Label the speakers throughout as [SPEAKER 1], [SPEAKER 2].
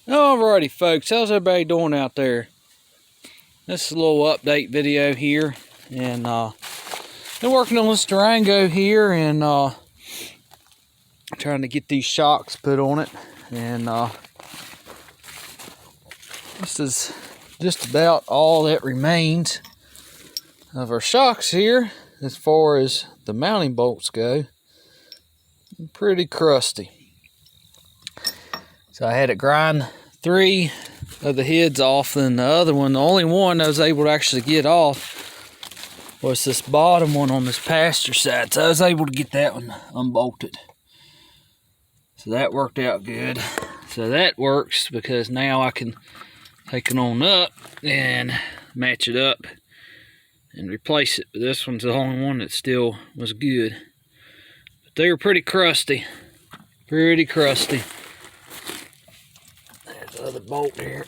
[SPEAKER 1] Alrighty folks, how's everybody doing out there? This is a little update video here, and been working on this Durango here and trying to get these shocks put on it, and this is just about all that remains of our shocks here as far as the mounting bolts go. Pretty crusty. So I had to grind 3 of the heads off, and the other one, the only one I was able to actually get off was this bottom one on this pasture side. So I was able to get that one unbolted. So that worked out good. So that works because now I can take it on up and match it up and replace it. But this one's the only one that still was good. But they were pretty crusty. Pretty crusty. Other bolt here,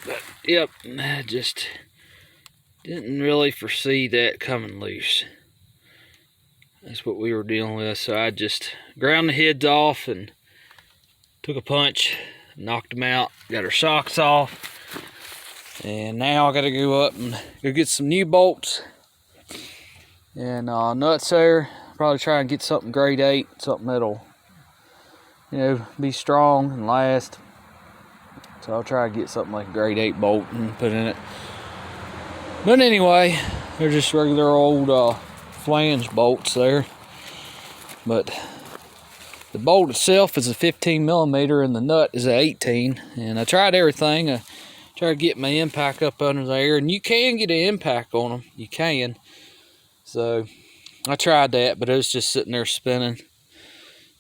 [SPEAKER 1] but yep, I just didn't really foresee that coming loose. That's what we were dealing with. So I just ground the heads off and took a punch, knocked them out, got our shocks off, and now I got to go up and go get some new bolts and nuts there. Probably try and get something grade 8, something that'll, you know, be strong and last. So I'll try to get something like a grade 8 bolt and put in it. But anyway, they're just regular old flange bolts there. But the bolt itself is a 15mm and the nut is an 18. And I tried everything. I tried to get my impact up under there. And you can get an impact on them. You can. So I tried that, but it was just sitting there spinning.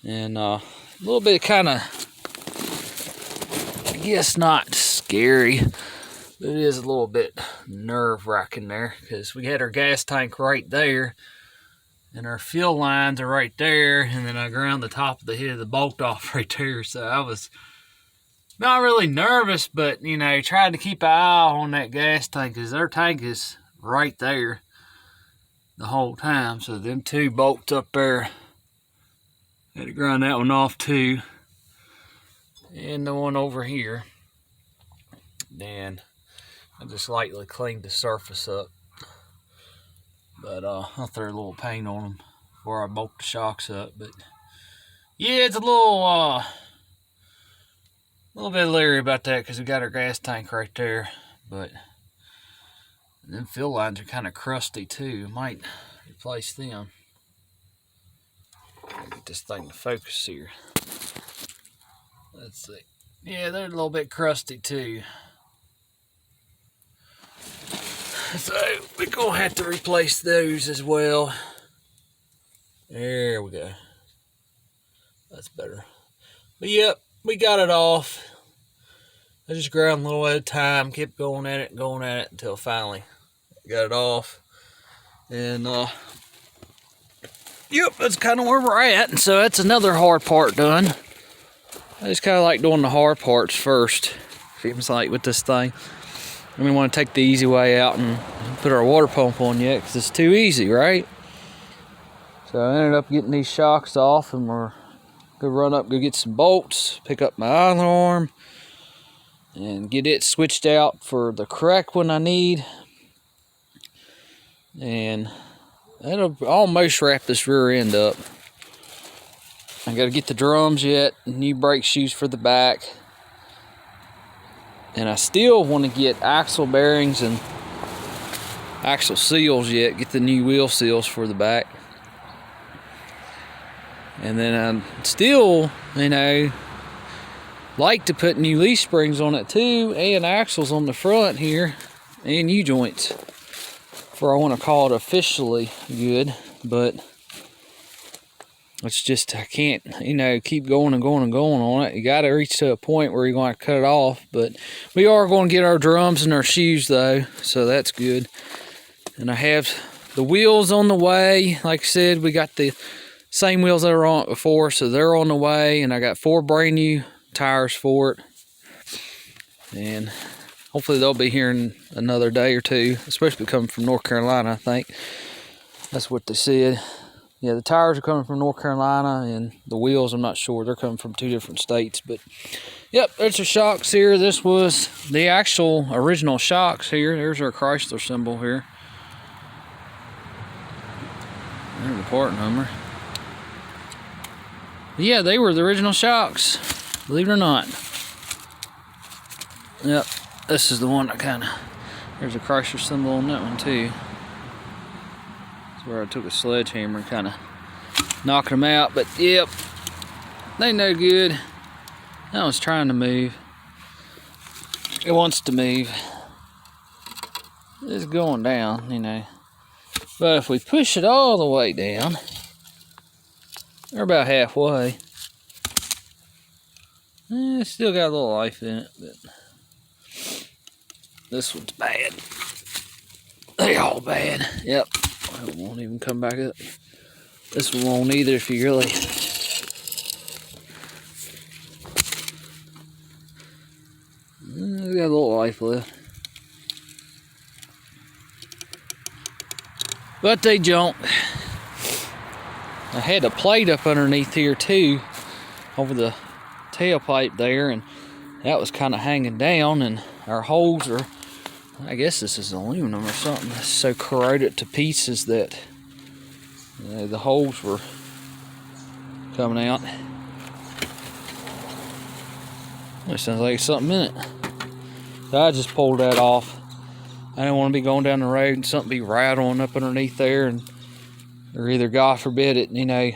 [SPEAKER 1] And a little bit kind of, I guess not scary, but it is a little bit nerve-wracking there because we had our gas tank right there and our fuel lines are right there, and then I ground the top of the head of the bolt off right there. So I was not really nervous, but you know, tried to keep an eye on that gas tank because their tank is right there the whole time. So them 2 bolts up there, had to grind that one off too. And the one over here, then I just lightly cleaned the surface up, but I'll throw a little paint on them before I bolt the shocks up. But yeah, it's a little bit leery about that because we got our gas tank right there, but them fuel lines are kind of crusty too. Might replace them. Get this thing to focus here. Let's see. Yeah, they're a little bit crusty too. So we're gonna have to replace those as well. There we go. That's better. But yep, we got it off. I just ground a little at a time, kept going at it until finally got it off. And yep, that's kind of where we're at. And so that's another hard part done. I just kind of like doing the hard parts first, seems like, with this thing. And we want to take the easy way out and put our water pump on yet, because it's too easy, right? So I ended up getting these shocks off, and we're going to run up, go get some bolts, pick up my island arm, and get it switched out for the correct one I need. And that'll almost wrap this rear end up. I got to get the drums yet, new brake shoes for the back. And I still want to get axle bearings and axle seals yet, get the new wheel seals for the back. And then I still, you know, like to put new leaf springs on it too, and axles on the front here, and U-joints. For I want to call it officially good, but it's just, I can't, you know, keep going and going and going on it. You got to reach to a point where you're going to cut it off. But we are going to get our drums and our shoes though, so that's good. And I have the wheels on the way. Like I said, we got the same wheels that were on it before, so they're on the way. And I got 4 brand new tires for it. And hopefully they'll be here in another day or two, especially coming from North Carolina, I think. That's what they said. Yeah, the tires are coming from North Carolina, and the wheels, I'm not sure. They're coming from 2 different states. But, yep, there's the shocks here. This was the actual original shocks here. There's our Chrysler symbol here. There's the part number. But yeah, they were the original shocks, believe it or not. Yep, this is the one that kind of, there's a Chrysler symbol on that one too. That's where I took a sledgehammer and kind of knocking them out. But yep, they no good. That one's trying to move. It wants to move. It's going down, you know. But if we push it all the way down, they're about halfway. It's still got a little life in it, but this one's bad. They all bad. Yep. It won't even come back up. This one won't either if you really. It's got a little life left. But they don't. I had a plate up underneath here too, over the tailpipe there, and that was kind of hanging down, and our holes are, I guess this is aluminum or something, it's so corroded to pieces that the holes were coming out. It sounds like something in it. So I just pulled that off. I didn't want to be going down the road and something be rattling up underneath there, and or either, God forbid, it, you know,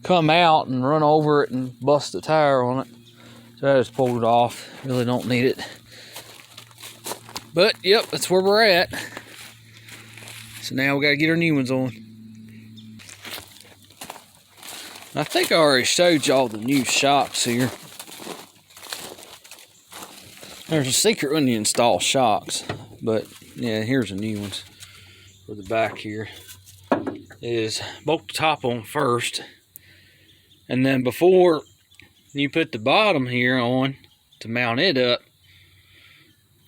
[SPEAKER 1] come out and run over it and bust the tire on it. So I just pulled it off. Really don't need it. But, yep, that's where we're at. So now we got to get our new ones on. I think I already showed y'all the new shocks here. There's a secret when you install shocks. But, yeah, here's the new ones for the back here. Is bolt the top on first, and then before you put the bottom here on to mount it up,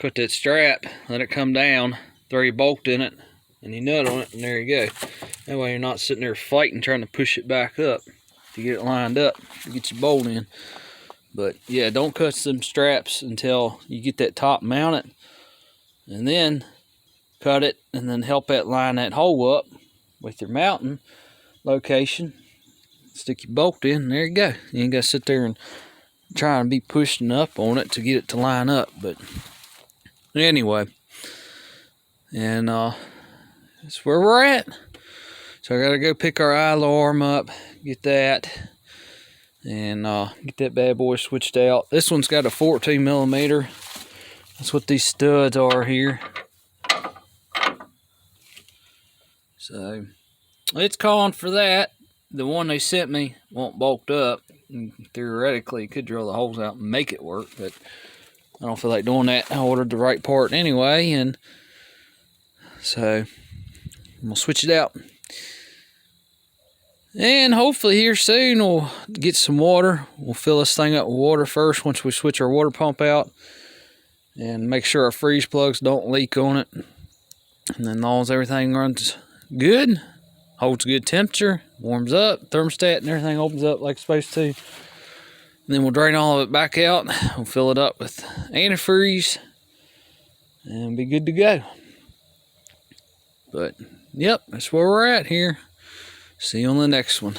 [SPEAKER 1] put that strap, let it come down, throw your bolt in it and you nut on it, and there you go. That way you're not sitting there fighting trying to push it back up to get it lined up to get your bolt in. But yeah, don't cut some straps until you get that top mounted, and then cut it and then help that line that hole up with your mounting location. Stick your bolt in, and there you go. You ain't got to sit there and try and be pushing up on it to get it to line up. But anyway, and that's where we're at. So I got to go pick our alarm up, get that, and get that bad boy switched out. This one's got a 14 millimeter. That's what these studs are here. So it's calling for that. The one they sent me won't bolt up. And theoretically, you could drill the holes out and make it work, but I don't feel like doing that. I ordered the right part anyway, and so I'm gonna switch it out. And hopefully here soon we'll get some water. We'll fill this thing up with water first once we switch our water pump out, and make sure our freeze plugs don't leak on it. And then as long as everything runs good, holds good temperature, warms up, thermostat and everything opens up like it's supposed to, and then we'll drain all of it back out. We'll fill it up with antifreeze and be good to go. But yep, that's where we're at here. See you on the next one.